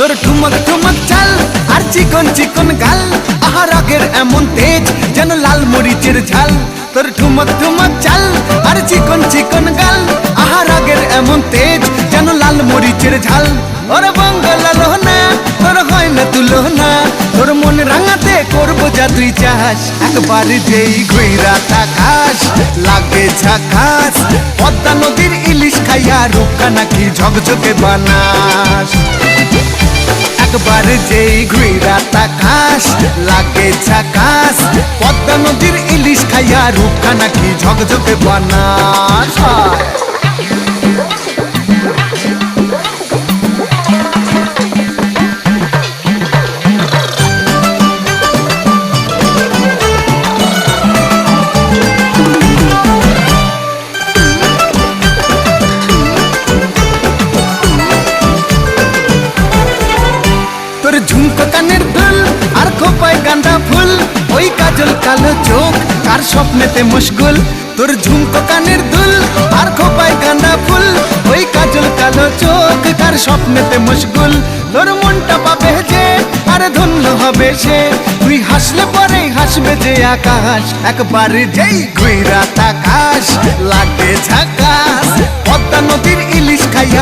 তোর ঠুমক ঠুমক চাল আর চিকন চিকন গাল, আহা রাগের এমন তেজ যেন লাল মরিচের ঝাল। তোর ঠুমক ঠুমক চাল আর চিকন চিকন গাল, আহা রাগের এমন তেজ যেন লাল মরিচের ঝাল। ওরে বঙ্গলালো না তোর হয় না তুলনা, তোর মন রাঙাতে করবো যা তুই চাস। একবার যেই ঘুইরা তাকাস লাগে ঝাকাস, পদ্মা নদীর ইলিশ খাইয়া রূপকা নাকি ঝকঝকে বানাস। একবার যেই ঘুইরা তাকাস লাগে ঝাকাস, পদ্মা নদীর ইলিশ খাইয়া রূপকা নাকি ঝকঝকে বানাস। তোর ঝুমকো কানের দুল আর খোপায় গাঁদা ফুল, ওই কাজল কালো চোখ কার স্বপ্নেতে মশগুল। তোর ঝুমকো কানের দুল আর খোপায় গাঁদা ফুল, ওই কাজল কালো চোখ কার স্বপ্নেতে মশগুল। তোর মনটা পাবে যে আর ধন্য হবে সে, তুই হাসলে পরেই হাসবে যে আকাশ। একবার যেই ঘুইরা তাকাস লাগে ঝাকাস, পদ্মা নদীর ইলিশ খাইয়া